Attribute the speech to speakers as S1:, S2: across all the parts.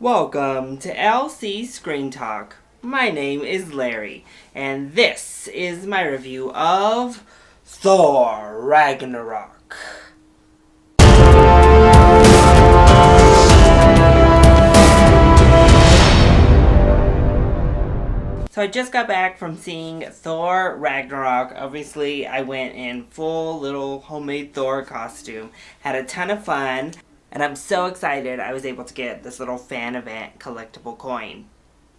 S1: Welcome to LC Screen Talk. My name is Larry, and this is my review of Thor Ragnarok. So I just got back from seeing Thor Ragnarok. Obviously, I went in full little homemade Thor costume. Had a ton of fun. And I'm so excited I was able to get this little fan event collectible coin.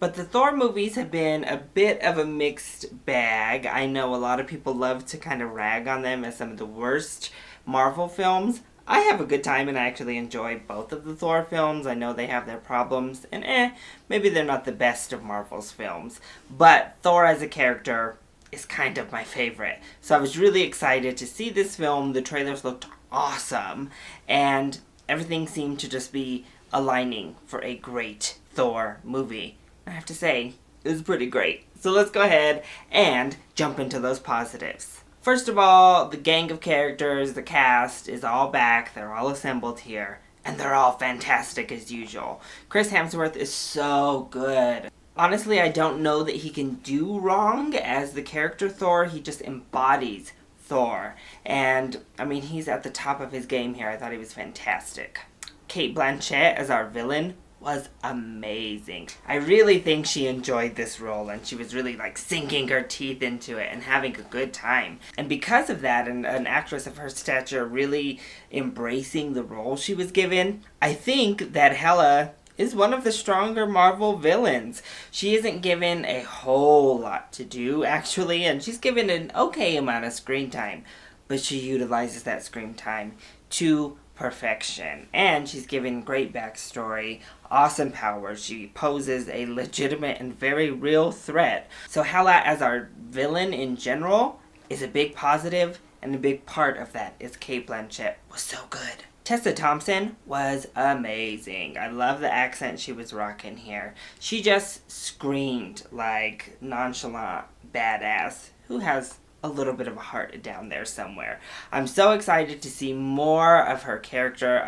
S1: But the Thor movies have been a bit of a mixed bag. I know a lot of people love to kind of rag on them as some of the worst Marvel films. I have a good time and I actually enjoy both of the Thor films. I know they have their problems and maybe they're not the best of Marvel's films. But Thor as a character is kind of my favorite. So I was really excited to see this film. The trailers looked awesome. And everything seemed to just be aligning for a great Thor movie. I have to say, it was pretty great. So let's go ahead and jump into those positives. First of all, the gang of characters, the cast, is all back. They're all assembled here. And they're all fantastic as usual. Chris Hemsworth is so good. Honestly, I don't know that he can do wrong as the character Thor. He just embodies Thor. And, I mean, he's at the top of his game here. I thought he was fantastic. Cate Blanchett as our villain was amazing. I really think she enjoyed this role and she was really sinking her teeth into it and having a good time. And because of that, and an actress of her stature really embracing the role she was given, I think that Hela is one of the stronger Marvel villains. She isn't given a whole lot to do, actually, and she's given an okay amount of screen time, but she utilizes that screen time to perfection. And she's given great backstory, awesome powers. She poses a legitimate and very real threat. So Hela as our villain in general is a big positive, and a big part of that is Cate Blanchett was so good. Tessa Thompson was amazing. I love the accent she was rocking here. She just screamed like nonchalant badass who has a little bit of a heart down there somewhere. I'm so excited to see more of her character.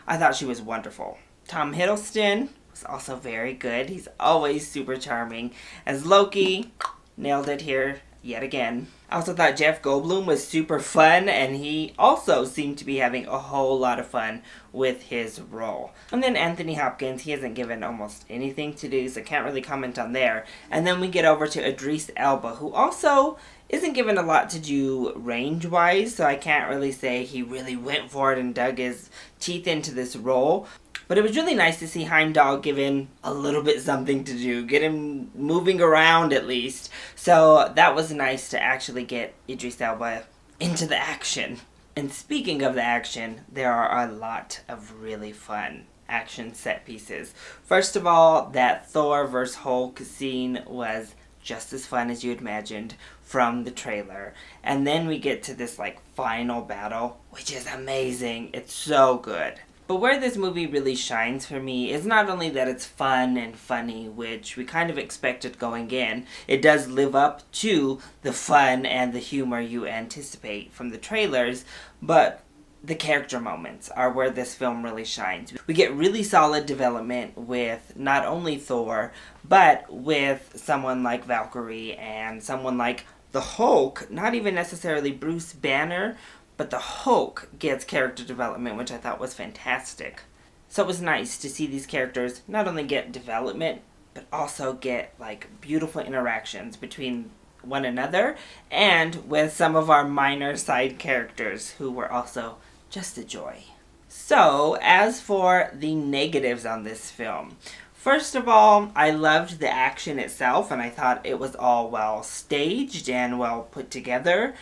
S1: I thought she was wonderful. Tom Hiddleston was also very good. He's always super charming. As Loki, nailed it here yet again. I also thought Jeff Goldblum was super fun, and he also seemed to be having a whole lot of fun with his role. And then Anthony Hopkins, he hasn't given almost anything to do, so can't really comment on there. And then we get over to Idris Elba, who also isn't given a lot to do range-wise, so I can't really say he really went for it and dug his teeth into this role. But it was really nice to see Heimdall given a little bit something to do, get him moving around at least. So that was nice to actually get Idris Elba into the action. And speaking of the action, there are a lot of really fun action set pieces. First of all, that Thor vs. Hulk scene was just as fun as you imagined from the trailer. And then we get to this final battle, which is amazing. It's so good. But where this movie really shines for me is not only that it's fun and funny, which we kind of expected going in. It does live up to the fun and the humor you anticipate from the trailers, but the character moments are where this film really shines. We get really solid development with not only Thor, but with someone like Valkyrie and someone like the Hulk, not even necessarily Bruce Banner, but the Hulk gets character development, which I thought was fantastic. So it was nice to see these characters not only get development, but also get beautiful interactions between one another and with some of our minor side characters who were also just a joy. So, as for the negatives on this film, first of all, I loved the action itself, and I thought it was all well staged and well put together.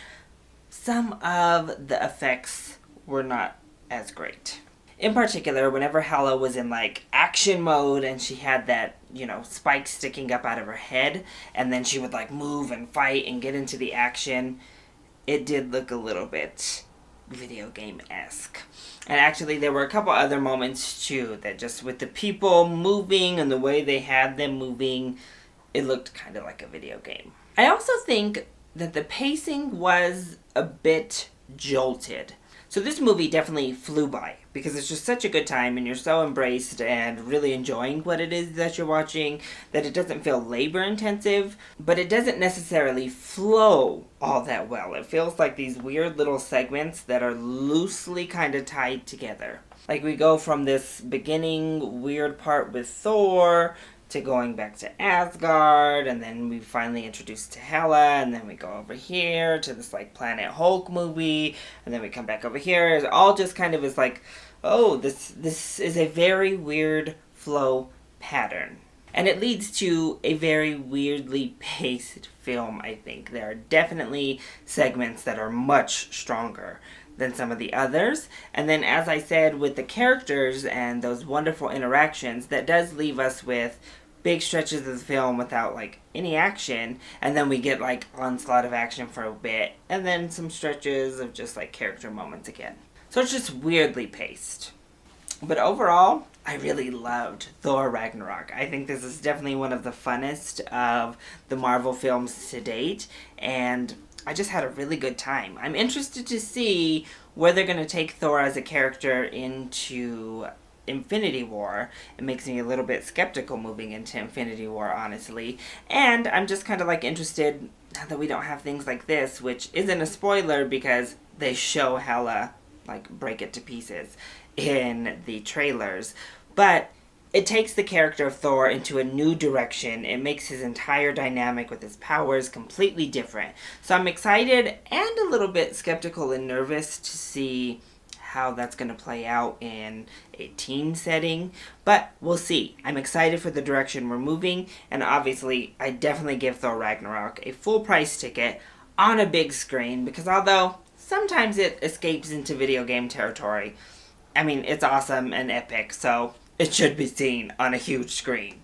S1: Some of the effects were not as great. In particular, whenever Hela was in action mode and she had that, spike sticking up out of her head, and then she would move and fight and get into the action, it did look a little bit video game-esque. And actually there were a couple other moments too that just with the people moving and the way they had them moving, it looked kind of like a video game. I also think that the pacing was a bit jolted. So So this movie definitely flew by because it's just such a good time and you're so embraced and really enjoying what it is that you're watching that it doesn't feel labor intensive, but it doesn't necessarily flow all that well. It feels like these weird little segments that are loosely kind of tied together. Like we go from this beginning weird part with Thor to going back to Asgard, and then we finally introduced to Hela, and then we go over here to this like Planet Hulk movie, and then we come back over here. It all just kind of is like, oh, this is a very weird flow pattern. And it leads to a very weirdly paced film, I think. There are definitely segments that are much stronger than some of the others. And then, as I said, with the characters and those wonderful interactions, that does leave us with big stretches of the film without, like, any action. And then we get, like, onslaught of action for a bit. And then some stretches of just, like, character moments again. So it's just weirdly paced. But overall, I really loved Thor Ragnarok. I think this is definitely one of the funnest of the Marvel films to date. And I just had a really good time. I'm interested to see where they're going to take Thor as a character into Infinity War. It makes me a little bit skeptical moving into Infinity War, honestly. And I'm just kind of like interested, now that we don't have things like this, which isn't a spoiler because they show Hela like break it to pieces in the trailers. But it takes the character of Thor into a new direction. It makes his entire dynamic with his powers completely different. So I'm excited and a little bit skeptical and nervous to see how that's going to play out in a team setting. But we'll see. I'm excited for the direction we're moving. And obviously, I definitely give Thor Ragnarok a full price ticket on a big screen. Because although sometimes it escapes into video game territory, I mean, it's awesome and epic. So it should be seen on a huge screen.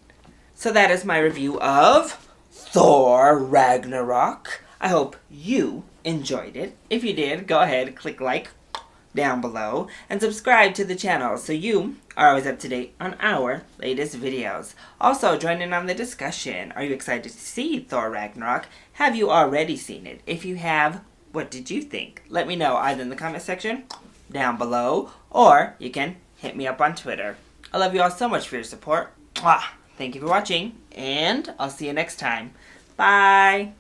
S1: So that is my review of Thor Ragnarok. I hope you enjoyed it. If you did, go ahead, click like down below and subscribe to the channel so you are always up to date on our latest videos. Also, join in on the discussion. Are you excited to see Thor Ragnarok? Have you already seen it? If you have, what did you think? Let me know either in the comment section down below or you can hit me up on Twitter. I love you all so much for your support. Mwah! Thank you for watching, and I'll see you next time. Bye!